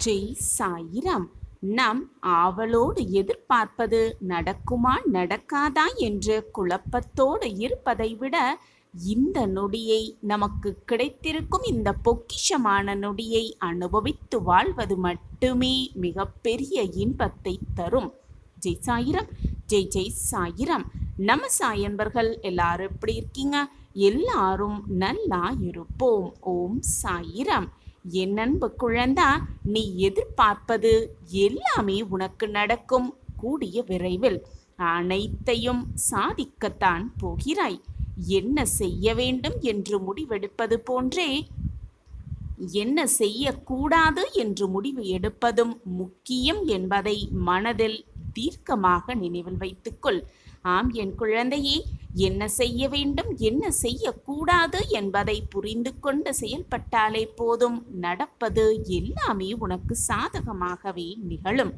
ஜெய் சாயிராம். நாம் ஆவலோடு எதிர்பார்ப்பது நடக்குமா நடக்காதா என்று குழப்பத்தோடு இருப்பதை விட, இந்த நொடியை, நமக்கு கிடைத்திருக்கும் இந்த பொக்கிஷமான நொடியை அனுபவித்து வாழ்வது மட்டுமே மிகப்பெரிய இன்பத்தை தரும். ஜெய் சாயிராம். ஜெய் ஜெய் சாயிராம். நம்ம சாயன்பர்கள் எல்லாரும் எப்படி இருக்கீங்க? எல்லாரும் நல்லா இருப்போம். ஓம் சாயிராம். என் அன்பு குழந்தா, நீ எதிர்பார்ப்பது எல்லாமே உனக்கு நடக்கும். கூடிய விரைவில் அனைத்தையும் சாதிக்கத்தான் போகிறாய். என்ன செய்ய வேண்டும் என்று முடிவெடுப்பது போன்றே என்ன செய்யக்கூடாது என்று முடிவு எடுப்பதும் முக்கியம் என்பதை மனதில் தீர்க்கமாக நினைவில் வைத்துக்கொள். ஆம் என் குழந்தையே, என்ன செய்ய வேண்டும் என்ன செய்யக்கூடாது என்பதை புரிந்து கொண்டு செயல்பட்டாலே போதும். நடப்பது எல்லாமே உனக்கு சாதகமாகவே நிகழும்.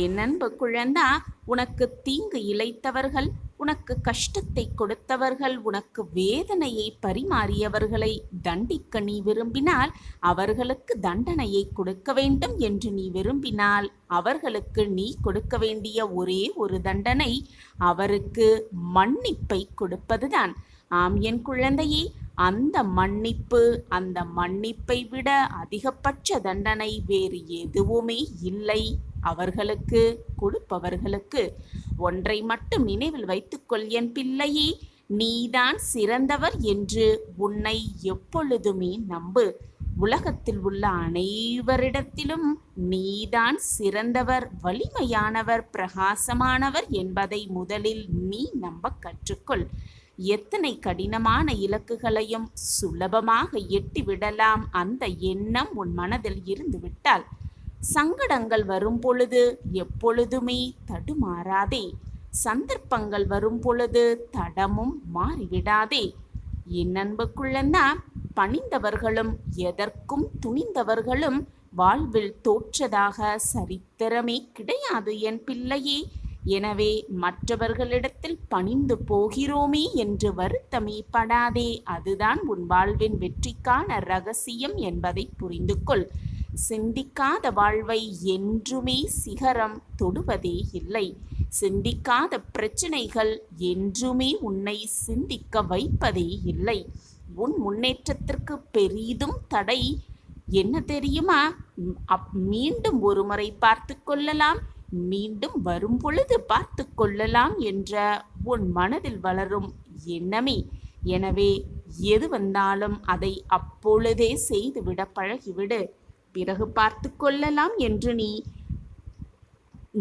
என் அன்பு குழந்தா, உனக்கு தீங்கு இழைத்தவர்கள், உனக்கு கஷ்டத்தை கொடுத்தவர்கள், உனக்கு வேதனையை பரிமாறியவர்களை தண்டிக்க நீ விரும்பினால், அவர்களுக்கு தண்டனையை கொடுக்க வேண்டும் என்று நீ விரும்பினால், அவர்களுக்கு நீ கொடுக்க வேண்டிய ஒரே ஒரு தண்டனை அவருக்கு மன்னிப்பை கொடுப்பதுதான். ஆம் என் குழந்தையே, அந்த மன்னிப்பை விட அதிகபட்ச தண்டனை வேறு எதுவுமே இல்லை அவர்களுக்கு கொடுப்பவர்களுக்கு. ஒன்றை மட்டும் நினைவில் வைத்துக்கொள் என் பிள்ளையே, நீதான் சிறந்தவர் என்று உன்னை எப்பொழுதுமே நம்பு. உலகத்தில் உள்ள அனைவரிடத்திலும் நீதான் சிறந்தவர், வலிமையானவர், பிரகாசமானவர் என்பதை முதலில் நீ நம்ப கற்றுக்கொள். எத்தனை கடினமான இலக்குகளையும் சுலபமாக எட்டிவிடலாம். அந்த எண்ணம் உன் மனதில் இருந்துவிட்டால், சங்கடங்கள் வரும் பொழுது எப்பொழுதுமே தடுமாறாதே. சந்தர்ப்பங்கள் வரும் பொழுது தடமும் மாறிவிடாதே. என் அன்பு குழந்தா, பணிந்தவர்களும் எதற்கும் துணிந்தவர்களும் வாழ்வில் தோற்றதாக சரித்திரமே கிடையாது என் பிள்ளையே. எனவே மற்றவர்களிடத்தில் பணிந்து போகிறோமே என்று வருத்தமே படாதே. அதுதான் உன் வாழ்வின் வெற்றிக்கான ரகசியம் என்பதை புரிந்து கொள். சிந்திக்காத வாழ்வை என்றுமே சிகரம் தொடுவதே இல்லை. சிந்திக்காத பிரச்சனைகள் என்றுமே உன்னை சிந்திக்க வைப்பதே இல்லை. உன் முன்னேற்றத்திற்கு பெரிதும் தடை என்ன தெரியுமா? மீண்டும் ஒரு முறை பார்த்து கொள்ளலாம், மீண்டும் வரும் பொழுது பார்த்து கொள்ளலாம் என்ற உன் மனதில் வளரும் எண்ணமே. எனவே எது வந்தாலும் அதை அப்பொழுதே செய்துவிட பழகிவிடு. பிறகு பார்த்து கொள்ளலாம் என்று நீ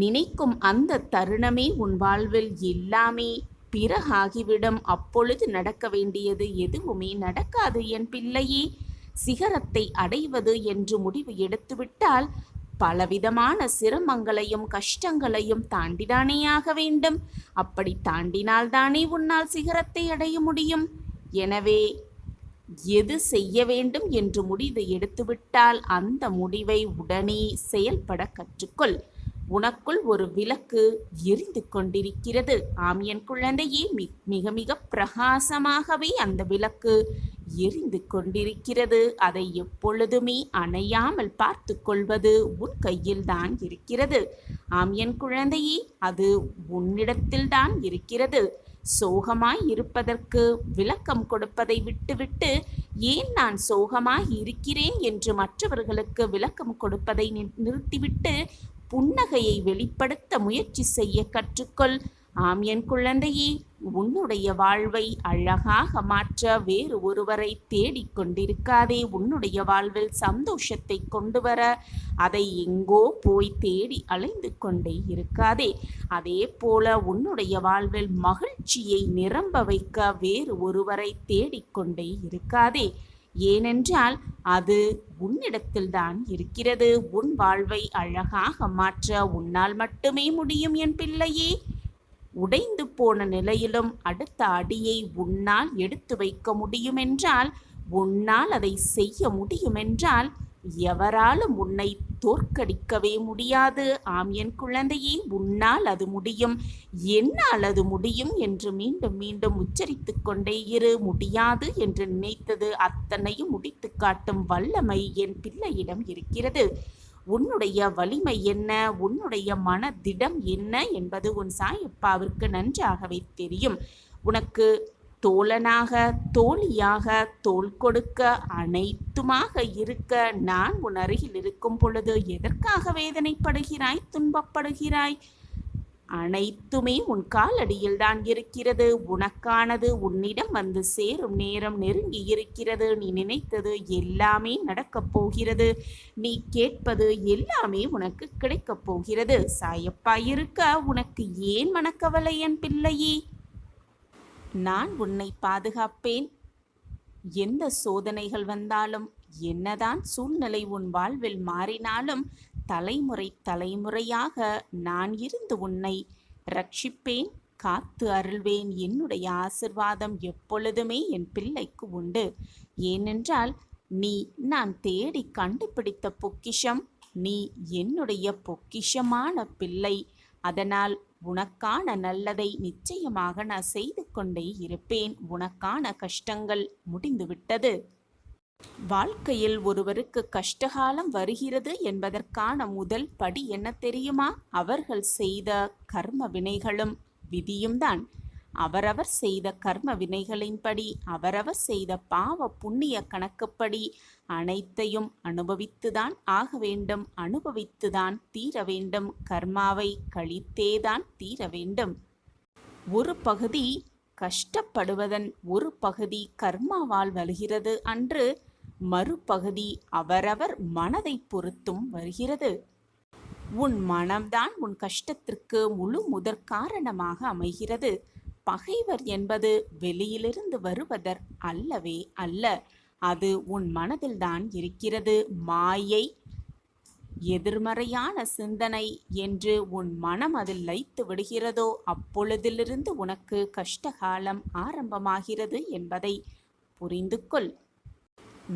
நினைக்கும் அந்த தருணமே உன் வாழ்வில் எல்லாமே பிறகாகிவிடும். அப்பொழுது நடக்க வேண்டியது எதுவுமே நடக்காது என் பிள்ளையே. சிகரத்தை அடைவது என்று முடிவு எடுத்துவிட்டால் பலவிதமான சிரமங்களையும் கஷ்டங்களையும் தாண்டிதானே ஆக வேண்டும். அப்படி தாண்டினால்தானே உன்னால் சிகரத்தை அடைய முடியும். எனவே எது செய்ய வேண்டும் என்று முடிவு எடுத்துவிட்டால் அந்த முடிவை உடனே செயல்பட கற்றுக்கொள். உனக்குள் ஒரு விளக்கு எரிந்து கொண்டிருக்கிறது. ஆம் என் குழந்தையே, மிக மிக பிரகாசமாகவே அந்த விளக்கு எரிந்து கொண்டிருக்கிறது. அதை எப்பொழுதுமே அணையாமல் பார்த்து கொள்வது உன் கையில் தான் இருக்கிறது. ஆம் என் குழந்தையே, அது உன்னிடத்தில்தான் இருக்கிறது. சோகமாய் இருப்பதற்கு விளக்கம் கொடுப்பதை விட்டுவிட்டு, ஏன் நான் சோகமாய் இருக்கிறேன் என்று மற்றவர்களுக்கு விளக்கம் கொடுப்பதை நிறுத்திவிட்டு புன்னகையை வெளிப்படுத்த முயற்சி செய்ய கற்றுக்கொள். ஆம் என் குழந்தையே, உன்னுடைய வாழ்வை அழகாக மாற்ற வேறு ஒருவரை தேடிக்கொண்டிருக்காதே. உன்னுடைய வாழ்வில் சந்தோஷத்தை கொண்டு வர அதை எங்கோ போய் தேடி அலைந்து கொண்டே இருக்காதே. அதே போல உன்னுடைய வாழ்வில் மகிழ்ச்சியை நிரம்ப வைக்க வேறு ஒருவரை தேடிக்கொண்டே இருக்காதே. ஏனென்றால் அது உன்னிடத்தில்தான் இருக்கிறது. உன் வாழ்வை அழகாக மாற்ற உன்னால் மட்டுமே முடியும் என் பிள்ளையே. உடைந்து போன நிலையிலும் அடுத்த அடியை உன்னால் எடுத்து வைக்க முடியுமென்றால், உன்னால் அதை செய்ய முடியுமென்றால், எவராலும் உன்னை தோற்கடிக்கவே முடியாது. ஆம் என் குழந்தையே, உன்னால் அது முடியும், என்னால் அது முடியும் என்று மீண்டும் மீண்டும் உச்சரித்துக் கொண்டே இரு. முடியாது என்று நினைத்தது அத்தனையும் முடித்து காட்டும் வல்லமை என் பிள்ளையிடம் இருக்கிறது. உன்னுடைய வலிமை என்ன, உன்னுடைய மனதிடம் என்ன என்பது உன் சாயப்பாவிற்கு நன்றாகவே தெரியும். உனக்கு தோழனாக, தோழியாக, தோள் கொடுக்க, அனைத்துமாக இருக்க நான் உன் அருகில் இருக்கும் பொழுது எதற்காக வேதனைப்படுகிறாய், துன்பப்படுகிறாய்? அனைத்துமே உன் காலடியில் தான் இருக்கிறது. உனக்கானது உன்னிடம் வந்து சேரும் நேரம் நெருங்கி இருக்கிறது. நீ நினைத்தது எல்லாமே நடக்கப் போகிறது. நீ கேட்பது எல்லாமே உனக்கு கிடைக்கப் போகிறது. சாயப்பா இருக்க உனக்கு ஏன் மனக்கவலை என் பிள்ளையே? நான் உன்னை பாதுகாப்பேன். எந்த சோதனைகள் வந்தாலும், என்னதான் சூழ்நிலை உன் வாழ்வில் மாறினாலும், தலைமுறை தலைமுறையாக நான் இருந்து உன்னை ரட்சிப்பேன், காத்து அருள்வேன். என்னுடைய ஆசிர்வாதம் எப்பொழுதுமே என் பிள்ளைக்கு உண்டு. ஏனென்றால் நீ நான் தேடி கண்டுபிடித்த பொக்கிஷம். நீ என்னுடைய பொக்கிஷமான பிள்ளை. அதனால் உனக்கான நல்லதை நிச்சயமாக நான் செய்து கொண்டே இருப்பேன். உனக்கான கஷ்டங்கள் முடிந்துவிட்டது. வாழ்க்கையில் ஒருவருக்கு கஷ்டகாலம் வருகிறது என்பதற்கான முதல் படி என்ன தெரியுமா? அவர்கள் செய்த கர்ம வினைகளும் விதியும் தான். அவரவர் செய்த கர்ம வினைகளின்படி, அவரவர் செய்த பாவ புண்ணிய கணக்குப்படி அனைத்தையும் அனுபவித்துதான் ஆக வேண்டும். அனுபவித்துதான் தீர வேண்டும். கர்மாவை கழித்தேதான் தீர வேண்டும். ஒரு பகுதி கஷ்டப்படுவதன் ஒரு பகுதி கர்மாவால் வருகிறது அன்று, மறுபகுதி அவரவர் மனதை பொறுத்தும் வருகிறது. உன் மனம்தான் உன் கஷ்டத்திற்கு முழு முதற் காரணமாக அமைகிறது. பகைவர் என்பது வெளியிலிருந்து வருவதர் அல்லவே அல்ல. அது உன் மனதில்தான் இருக்கிறது. மாயை, எதிர்மறையான சிந்தனை என்று உன் மனம் அதில் லயித்து விடுகிறதோ அப்பொழுதிலிருந்து உனக்கு கஷ்டகாலம் ஆரம்பமாகிறது என்பதை புரிந்து கொள்.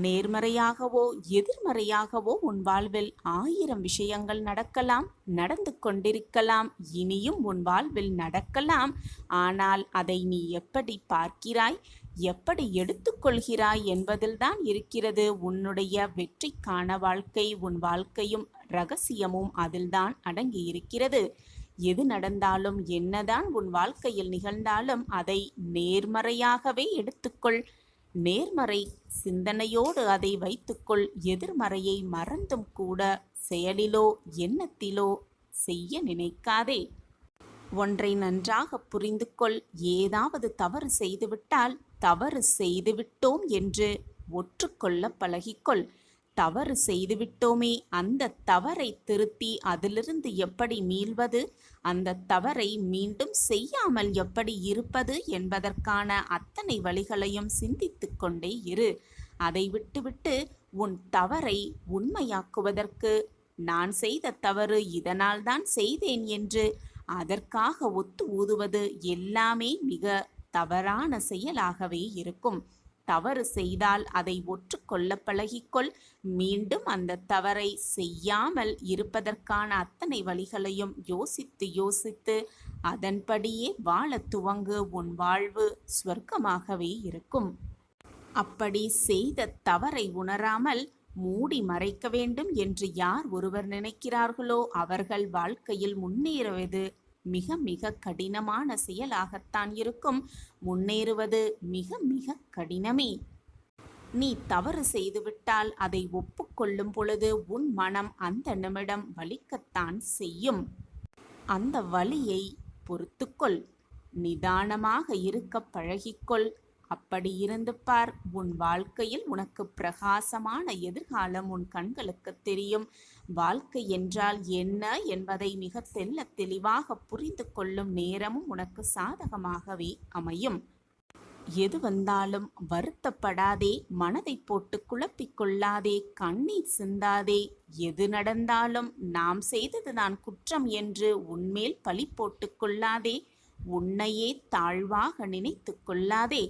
நேர்மறையாகவோ எதிர்மறையாகவோ உன் வாழ்வில் 1000 விஷயங்கள் நடக்கலாம், நடந்து கொண்டிருக்கலாம், இனியும் உன் வாழ்வில் நடக்கலாம். ஆனால் அதை நீ எப்படி பார்க்கிறாய், எப்படி எடுத்துக்கொள்கிறாய் என்பதில்தான் இருக்கிறது உன்னுடைய வெற்றிக்கான வாழ்க்கை. உன் வாழ்க்கையும் ரகசியமும் அதில்தான் அடங்கி இருக்கிறது. எது நடந்தாலும், என்னதான் உன் வாழ்க்கையில் நிகழ்ந்தாலும் அதை நேர்மறையாகவே எடுத்துக்கொள். நேர்மறை சிந்தனையோடு அதை வைத்துக்கொள். எதிர்மறையை மறந்தும் கூட செயலிலோ எண்ணத்திலோ செய்ய நினைக்காதே. ஒன்றை நன்றாக புரிந்து கொள். ஏதாவது தவறு செய்துவிட்டால் தவறு செய்துவிட்டோம் என்று ஒற்றுக்கொள்ள பழகிக்கொள். தவறு செய்துவிட்டோமே, அந்த தவறை திருத்தி அதிலிருந்து எப்படி மீள்வது, அந்த தவறை மீண்டும் செய்யாமல் எப்படி இருப்பது என்பதற்கான அத்தனை வழிகளையும் சிந்தித்து கொண்டே இரு. அதை விட்டுவிட்டு உன் தவறை உண்மையாக்குவதற்கு, நான் செய்த தவறு இதனால் தான் செய்தேன் என்று அதற்காக ஒத்து ஊதுவது எல்லாமே மிக தவறான செயலாகவே இருக்கும். தவறு செய்தால் அதை ஒற்றுக்கொள்ள பழகிக்கொள். மீண்டும் அந்த தவறை செய்யாமல் இருப்பதற்கான அத்தனை வழிகளையும் யோசித்து யோசித்து அதன்படியே வாழ துவங்கு. உன் வாழ்வு சொர்க்கமாகவே இருக்கும். அப்படி செய்த தவறை உணராமல் மூடி மறைக்க வேண்டும் என்று யார் ஒருவர் நினைக்கிறார்களோ அவர்கள் வாழ்க்கையில் முன்னேறுவது மிக மிக கடினமான செயலாகத்தான் இருக்கும். முன்னேறுவது மிக மிக கடினமே. நீ தவறு செய்துவிட்டால் அதை ஒப்புக்கொள்ளும் பொழுது உன் மனம் அந்த நிமிடம் வலிக்கத்தான் செய்யும். அந்த வலியை பொறுத்துக்கொள். நிதானமாக இருக்க பழகிக்கொள். அப்படி இருந்து பார். உன் வாழ்க்கையில் உனக்கு பிரகாசமான எதிர்காலம் உன் கண்களுக்கு தெரியும். வாழ்க்கை என்றால் என்ன என்பதை மிக தெள்ள தெளிவாக புரிந்து கொள்ளும் நேரமும் உனக்கு சாதகமாகவே அமையும். எது வந்தாலும் வருத்தப்படாதே, மனதை போட்டு குழப்பிக்கொள்ளாதே, கண்ணீர் சிந்தாதே. எது நடந்தாலும் நாம் செய்ததுதான் குற்றம் என்று உன்மேல் பழி போட்டு கொள்ளாதே. உன்னையே தாழ்வாக நினைத்து கொள்ளாதே.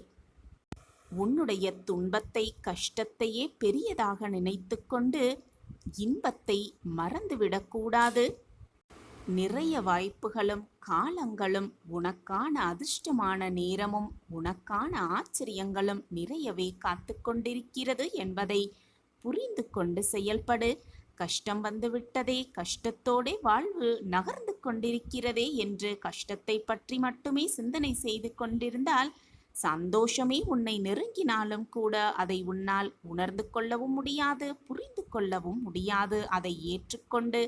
உன்னுடைய துன்பத்தை, கஷ்டத்தையே பெரியதாக நினைத்து கொண்டு இன்பத்தை மறந்துவிடக்கூடாது. நிறைய வாய்ப்புகளும் காலங்களும் உனக்கான அதிர்ஷ்டமான நேரமும் உனக்கான ஆச்சரியங்களும் நிறையவே காத்து கொண்டிருக்கிறது என்பதை புரிந்து கொண்டு செயல்படு. கஷ்டம் வந்துவிட்டதே, கஷ்டத்தோடே வாழ்வு நகர்ந்து கொண்டிருக்கிறதே என்று கஷ்டத்தை பற்றி மட்டுமே சிந்தனை செய்து கொண்டிருந்தால் சந்தோஷமே உன்னை நெருங்கினாலும் கூட அதை உன்னால் உணர்ந்து கொள்ளவும் முடியாது, புரிந்து கொள்ளவும் முடியாது. அதை ஏற்றுக்கொண்டு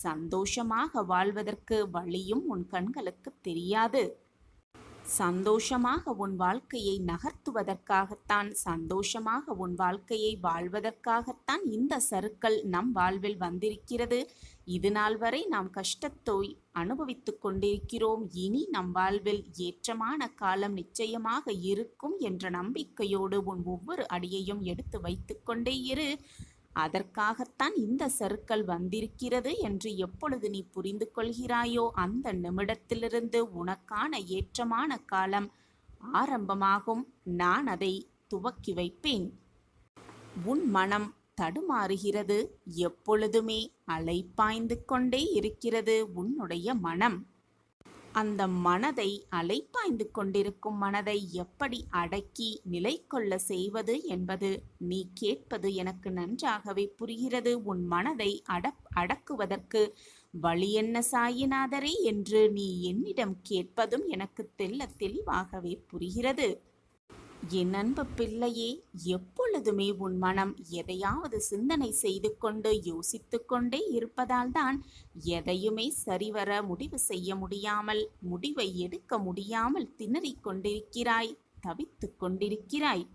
சந்தோஷமாக வாழ்வதற்கு வழியும் உன் கண்களுக்கு தெரியாது. சந்தோஷமாக உன் வாழ்க்கையை நகர்த்துவதற்காகத்தான், சந்தோஷமாக உன் வாழ்க்கையை வாழ்வதற்காகத்தான் இந்த சறுக்கல் நம் வாழ்வில் வந்திருக்கிறது. இது நாள் வரை நாம் கஷ்டத்தை அனுபவித்துக் கொண்டிருக்கிறோம். இனி நம் வாழ்வில் ஏற்றமான காலம் நிச்சயமாக இருக்கும் என்ற நம்பிக்கையோடு உன் ஒவ்வொரு அடியையும் எடுத்து வைத்து கொண்டே இரு. அதற்காகத்தான் இந்த சறுக்கல் வந்திருக்கிறது என்று எப்பொழுது நீ புரிந்து கொள்கிறாயோ அந்த நிமிடத்திலிருந்து உனக்கான ஏற்றமான காலம் ஆரம்பமாகும். நான் அதை துவக்கி வைப்பேன். உன் மனம் தடுமாறுகிறது, எப்பொழுதுமே அலைப்பாய்ந்து கொண்டே இருக்கிறது உன்னுடைய மனம். அந்த மனதை, அலைப்பாய்ந்து கொண்டிருக்கும் மனதை எப்படி அடக்கி நிலை கொள்ள செய்வது என்பது நீ கேட்பது எனக்கு நன்றாகவே புரிகிறது. உன் மனதை அடக்குவதற்கு வழி என்ன சாயிநாதரே என்று நீ என்னிடம் கேட்பதும் எனக்கு தெளிவாகவே புரிகிறது. என் அன்பு பிள்ளையே, எப்பொழுதுமே உன் மனம் எதையாவது சிந்தனை செய்து கொண்டு யோசித்து கொண்டே இருப்பதால் தான் எதையுமே சரிவர முடிவு செய்ய முடியாமல், முடிவை எடுக்க முடியாமல் திணறிக் கொண்டிருக்கிறாய், தவித்து கொண்டிருக்கிறாய்.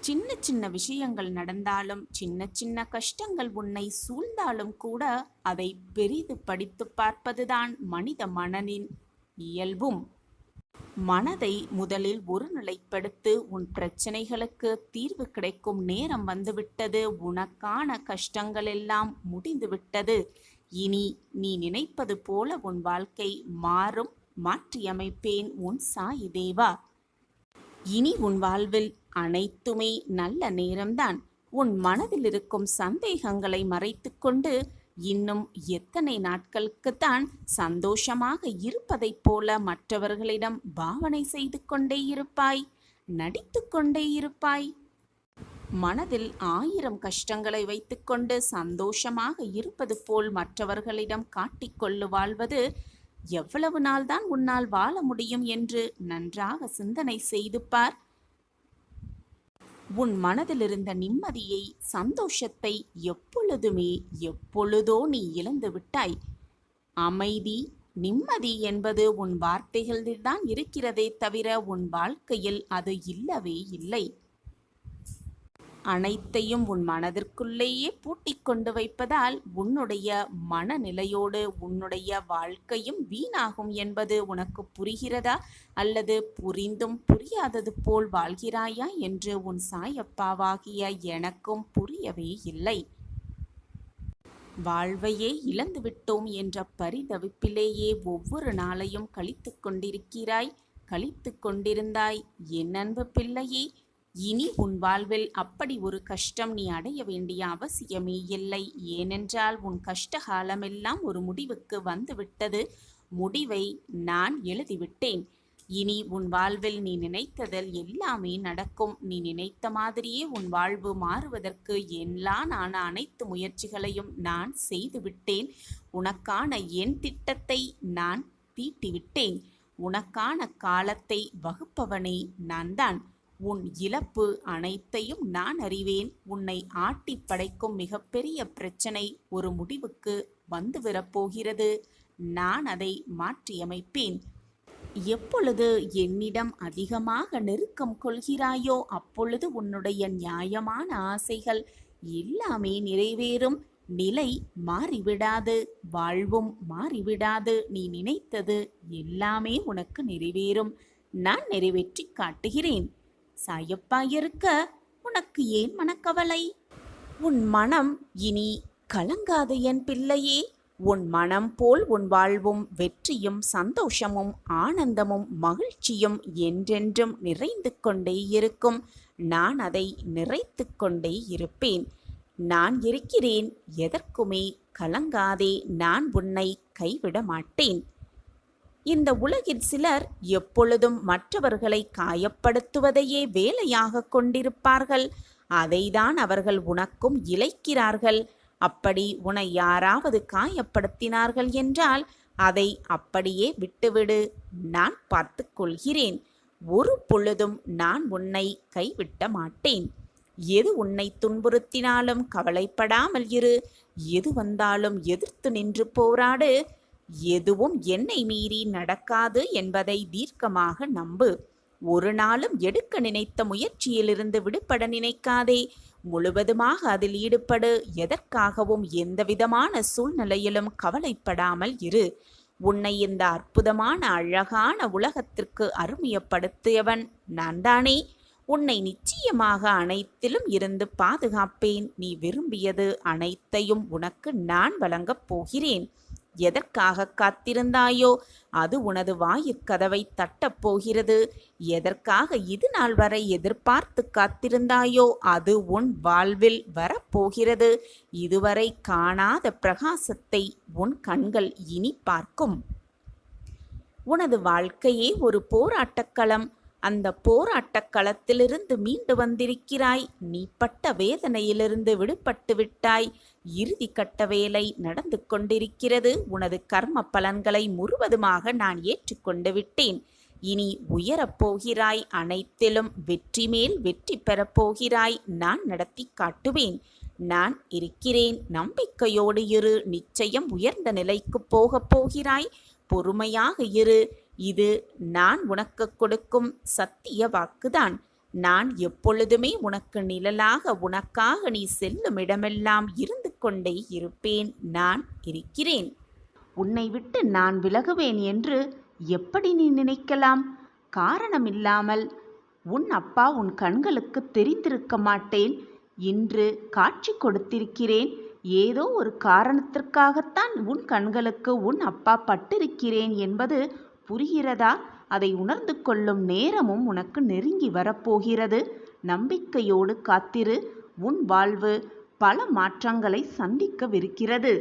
சின்ன சின்ன விஷயங்கள் நடந்தாலும், சின்ன சின்ன கஷ்டங்கள் உன்னை சூழ்ந்தாலும் கூட அதை பெரிது படித்து பார்ப்பதுதான் மனித மனதின் இயல்பும். மனதை முதலில் ஒருநிலைப்படுத்து. உன் பிரச்சனைகளுக்கு தீர்வு கிடைக்கும் நேரம் வந்துவிட்டது. உனக்கான கஷ்டங்கள் எல்லாம் முடிந்துவிட்டது. இனி நீ நினைப்பது போல உன் வாழ்க்கை மாறும். மாற்றியமைப்பேன் உன் சாயி தேவா. இனி உன் வாழ்வில் அனைத்துமே நல்ல நேரம்தான். உன் மனதில் இருக்கும் சந்தேகங்களை மறைத்து கொண்டு இன்னும் எத்தனை நாட்களுக்குத்தான் சந்தோஷமாக இருப்பதைப் போல மற்றவர்களிடம் பாவனை செய்து கொண்டே இருப்பாய், நடித்து கொண்டே இருப்பாய்? மனதில் 1000 கஷ்டங்களை வைத்துக்கொண்டு சந்தோஷமாக இருப்பது போல் மற்றவர்களிடம் காட்டிக்கொள்ளு வாழ்வது எவ்வளவு நாள்தான் உன்னால் வாழ முடியும் என்று நன்றாக சிந்தனை செய்து பார். உன் மனதில் இருந்த நிம்மதியை, சந்தோஷத்தை எப்பொழுதோ நீ இழந்து விட்டாய். அமைதி, நிம்மதி என்பது உன் வார்த்தைகளில்தான் இருக்கிறதே தவிர உன் வாழ்க்கையில் அது இல்லவே இல்லை. அனைத்தையும் உன் மனதிற்குள்ளேயே பூட்டிக் கொண்டு வைப்பதால் உன்னுடைய மனநிலையோடு உன்னுடைய வாழ்க்கையும் வீணாகும் என்பது உனக்கு புரிகிறதா? அல்லது புரிந்தும் புரியாதது போல் வாழ்கிறாயா என்று உன் சாயப்பாவாகிய எனக்கும் புரியவே இல்லை. வாழ்வையே இழந்து விட்டோம் என்ற பரிதவிப்பிலேயே ஒவ்வொரு நாளையும் கழித்து கொண்டிருக்கிறாய், கழித்து கொண்டிருந்தாய். என் அன்பு பிள்ளையே, இனி உன் வாழ்வில் அப்படி ஒரு கஷ்டம் நீ அடைய வேண்டிய அவசியமே இல்லை. ஏனென்றால் உன் கஷ்டகாலமெல்லாம் ஒரு முடிவுக்கு வந்துவிட்டது. முடிவை நான் எழுதிவிட்டேன். இனி உன் வாழ்வில் நீ நினைத்ததில் எல்லாமே நடக்கும். நீ நினைத்த மாதிரியே உன் வாழ்வு மாறுவதற்கு நான் அனைத்து முயற்சிகளையும் நான் செய்துவிட்டேன். உனக்கான என் திட்டத்தை நான் தீட்டிவிட்டேன். உனக்கான காலத்தை வகுப்பவனே நான் தான். உன் இழப்பு அனைத்தையும் நான் அறிவேன். உன்னை ஆட்டி படைக்கும் மிகப்பெரிய பிரச்சனை ஒரு முடிவுக்கு வந்துவிடப்போகிறது. நான் அதை மாற்றியமைப்பேன். எப்பொழுது என்னிடம் அதிகமாக நெருக்கம் கொள்கிறாயோ அப்பொழுது உன்னுடைய நியாயமான ஆசைகள் எல்லாமே நிறைவேறும். நிலை மாறிவிடாது, வாழ்வும் மாறிவிடாது. நீ நினைத்தது எல்லாமே உனக்கு நிறைவேறும். நான் நிறைவேற்றி காட்டுகிறேன். சாயப்பா இருக்க உனக்கு ஏன் மனக்கவலை? உன் மனம் இனி கலங்காது என் பிள்ளையே. உன் மனம் போல் உன் வாழ்வும் வெற்றியும் சந்தோஷமும் ஆனந்தமும் மகிழ்ச்சியும் என்றென்றும் நிறைந்து கொண்டே இருக்கும். நான் அதை நிறைத்து கொண்டே இருப்பேன். நான் இருக்கிறேன், எதற்குமே கலங்காதே, நான் உன்னை கைவிட மாட்டேன். இந்த உலகில் சிலர் எப்பொழுதும் மற்றவர்களை காயப்படுத்துவதையே வேலையாக கொண்டிருப்பார்கள். அதைதான் அவர்கள் உனக்கும் இழைக்கிறார்கள். அப்படி உன்னை யாராவது காயப்படுத்தினார்கள் என்றால் அதை அப்படியே விட்டுவிடு. நான் பார்த்து கொள்கிறேன். ஒரு பொழுதும் நான் உன்னை கைவிட்ட மாட்டேன். எது உன்னை துன்புறுத்தினாலும் கவலைப்படாமல் இரு. எது வந்தாலும் எதிர்த்து நின்று போராடு. எதுவும் என்னை மீறி நடக்காது என்பதை தீர்க்கமாக நம்பு. ஒரு நாளும் எடுக்க நினைத்த முயற்சியிலிருந்து விடுபட நினைக்காதே. முழுவதுமாக அதில் ஈடுபடு. எதற்காகவும் எந்தவிதமான சூழ்நிலையிலும் கவலைப்படாமல் இரு. உன்னை இந்த அற்புதமான அழகான உலகத்திற்கு அருமையப்படுத்தியவன் நான் தானே. உன்னை நிச்சயமாக அனைத்திலும் இருந்து பாதுகாப்பேன். நீ விரும்பியது அனைத்தையும் உனக்கு நான் வழங்கப் போகிறேன். எதற்காக காத்திருந்தாயோ அது உனது வாயிற்கதவை தட்டப் போகிறது. எதற்காக இது நாள் வரை எதிர்பார்த்து காத்திருந்தாயோ அது உன் வாழ்வில் வரப்போகிறது. இதுவரை காணாத பிரகாசத்தை உன் கண்கள் இனி பார்க்கும். உனது வாழ்க்கையே ஒரு போராட்டக்களம். அந்த போராட்டக் களத்திலிருந்து மீண்டு வந்திருக்கிறாய். நீ பட்ட வேதனையிலிருந்து விடுபட்டு விட்டாய். இறுதி கட்ட வேலை நடந்து கொண்டிருக்கிறது. உனது கர்ம பலன்களை முழுவதுமாக நான் ஏற்றுக்கொண்டு விட்டேன். இனி உயரப்போகிறாய். அனைத்திலும் வெற்றி மேல் வெற்றி பெறப்போகிறாய். நான் நடத்தி காட்டுவேன். நான் இருக்கிறேன். நம்பிக்கையோடு இரு. நிச்சயம் உயர்ந்த நிலைக்கு போகப் போகிறாய். பொறுமையாக இரு. இது நான் உனக்கு கொடுக்கும் சத்திய வாக்குதான். நான் எப்பொழுதுமே உனக்கு நிழலாக உனக்காக நீ செல்லும் இடமெல்லாம் இருந்து கொண்டே இருப்பேன். நான் இருக்கிறேன். உன்னை விட்டு நான் விலகுவேன் என்று எப்படி நீ நினைக்கலாம்? காரணமில்லாமல் உன் அப்பா உன் கண்களுக்கு தெரிந்திருக்க மாட்டேன். இன்று காட்சி கொடுத்திருக்கிறேன். ஏதோ ஒரு காரணத்திற்காகத்தான் உன் கண்களுக்கு உன் அப்பா பட்டிருக்கிறேன் என்பது புரிகிறதா? அதை உணர்ந்து கொள்ளும் நேரமும் உனக்கு நெருங்கி வரப்போகிறது. நம்பிக்கையோடு காத்திரு. உன் வாழ்வு பல மாற்றங்களை சந்திக்கவிருக்கிறது.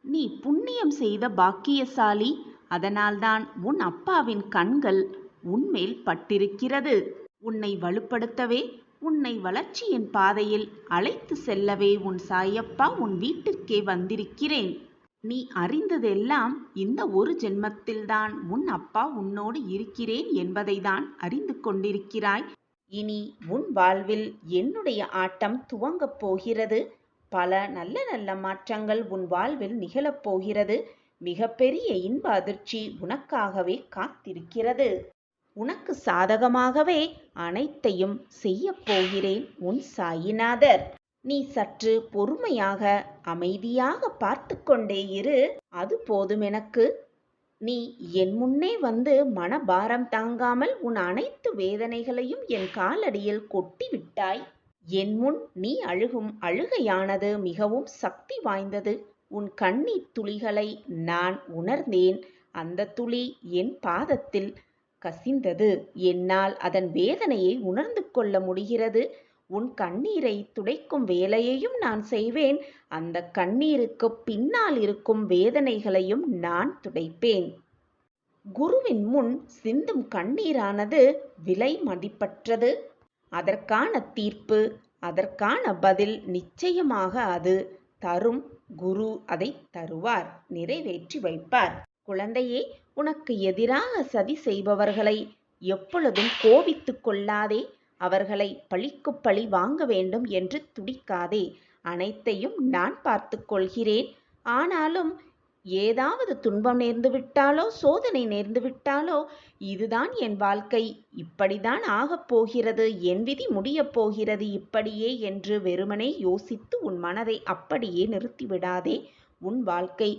நீ புண்ணியம் செய்த பாக்கியசாலி. அதனால்தான் உன் அப்பாவின் கண்கள் உன்மேல் பட்டிருக்கிறது. உன்னை வலுப்படுத்தவே, உன்னை வளர்ச்சியின் பாதையில் அழைத்து செல்லவே உன் சாயப்பா உன் வீட்டிற்கே வந்திருக்கிறேன். நீ அறிந்ததெல்லாம் இந்த ஒரு ஜென்மத்தில்தான் உன் அப்பா உன்னோடு இருக்கிறேன் என்பதை தான் அறிந்து கொண்டிருக்கிறாய். இனி உன் வாழ்வில் என்னுடைய ஆட்டம் துவங்கப் போகிறது. பல நல்ல நல்ல மாற்றங்கள் உன் வாழ்வில் நிகழப் போகிறது. மிகப்பெரிய இன்ப அதிர்ச்சி உனக்காகவே காத்திருக்கிறது. உனக்கு சாதகமாகவே அனைத்தையும் செய்யப் போகிறேன் உன் சாயிநாதர். நீ சற்று பொறுமையாக அமைதியாக பார்த்து கொண்டே இரு. அது போதும் எனக்கு. நீ என் முன்னே வந்து மனபாரம் தாங்காமல் உன் அனைத்து வேதனைகளையும் என் காலடியில் கொட்டி விட்டாய். என் முன் நீ அழுகும் அழுகையானது மிகவும் சக்தி வாய்ந்தது. உன் கண்ணீர் துளிகளை நான் உணர்ந்தேன். அந்த துளி என் பாதத்தில் கசிந்தது. என்னால் அதன் வேதனையை உணர்ந்து கொள்ள முடிகிறது. உன் கண்ணீரை துடைக்கும் வேலையையும் நான் செய்வேன். அந்த கண்ணீருக்கு பின்னால் இருக்கும் வேதனைகளையும் நான் துடைப்பேன். குருவின் முன் சிந்தும் கண்ணீரானது விலை மதிப்பற்றது. அதற்கான தீர்ப்பு, அதற்கான பதில் நிச்சயமாக அது தரும். குரு அதை தருவார், நிறைவேற்றி வைப்பார். குழந்தையே, உனக்கு எதிராக சதி செய்பவர்களை எப்பொழுதும் கோபித்து கொள்ளாதே. அவர்களை பழிக்கு பழி வாங்க வேண்டும் என்று துடிக்காதே. அனைத்தையும் நான் பார்த்து கொள்கிறேன். ஆனாலும் ஏதாவது துன்பம் நேர்ந்து விட்டாலோ, சோதனை நேர்ந்து விட்டாலோ, இதுதான் என் வாழ்க்கை, இப்படிதான் ஆகப் போகிறது, என் விதி முடியப் போகிறது இப்படியே என்று வெறுமனே யோசித்து உன் மனதை அப்படியே நிறுத்திவிடாதே. உன் வாழ்க்கை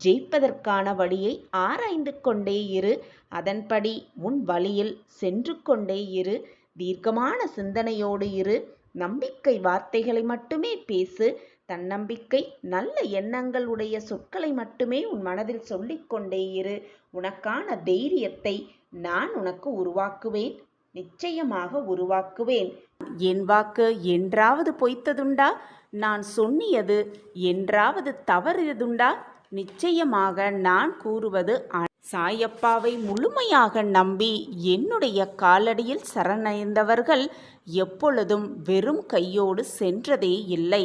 ஜெயிப்பதற்கான வழியை ஆராய்ந்து கொண்டே இரு. அதன்படி உன் வழியில் சென்று கொண்டே இரு. தீர்க்கமான சிந்தனையோடு இரு. நம்பிக்கை வார்த்தைகளை மட்டுமே பேசு. தன்னம்பிக்கை, நல்ல எண்ணங்கள் உடைய சொற்களை மட்டுமே உன் மனதில் சொல்லிக்கொண்டே இரு. உனக்கான தைரியத்தை நான் உனக்கு உருவாக்குவேன். நிச்சயமாக உருவாக்குவேன். என் வாக்கு என்றாவது பொய்த்ததுண்டா? நான் சொன்னியது என்றாவது தவறியதுண்டா? நிச்சயமாக நான் கூறுவது சாயப்பாவை முழுமையாக நம்பி என்னுடைய காலடியில் சரணடைந்தவர்கள் எப்பொழுதும் வெறும் கையோடு சென்றதே இல்லை.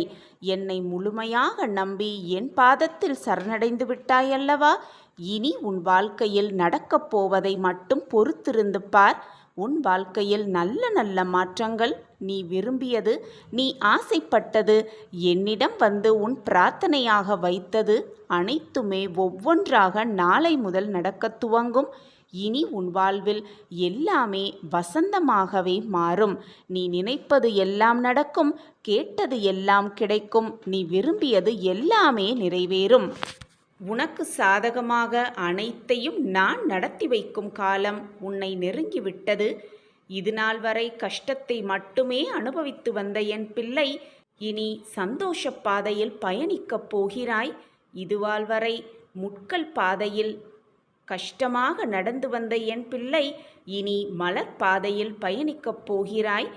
என்னை முழுமையாக நம்பி என் பாதத்தில் சரணடைந்து விட்டாயல்லவா? இனி உன் வாழ்க்கையில் நடக்கப் போவதை மட்டும் பொறுத்திருந்து பார். உன் வாழ்க்கையில் நல்ல நல்ல மாற்றங்கள், நீ விரும்பியது, நீ ஆசைப்பட்டது, என்னிடம் வந்து உன் பிரார்த்தனையாக வைத்தது அனைத்துமே ஒவ்வொன்றாக நாளை முதல் நடக்கத் துவங்கும். இனி உன் வாழ்வில் எல்லாமே வசந்தமாகவே மாறும். நீ நினைப்பது எல்லாம் நடக்கும், கேட்டது எல்லாம் கிடைக்கும், நீ விரும்பியது எல்லாமே நிறைவேறும். உனக்கு சாதகமாக அனைத்தையும் நான் நடத்தி வைக்கும் காலம் உன்னை நெருங்கிவிட்டது. இதுநாள் வரை கஷ்டத்தை மட்டுமே அனுபவித்து வந்த என் பிள்ளை இனி சந்தோஷ பாதையில் பயணிக்கப் போகிறாய். இதுவால் வரை முட்கள் பாதையில் கஷ்டமாக நடந்து வந்த என் பிள்ளை இனி மலர் பாதையில் பயணிக்கப் போகிறாய்.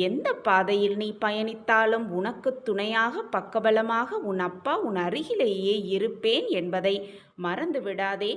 எந்த பாதையில் நீ பயணித்தாலும் உனக்கு துணையாக பக்கபலமாக உன் அப்பா உன் அருகிலேயே இருப்பேன் என்பதை மறந்து விடாதே.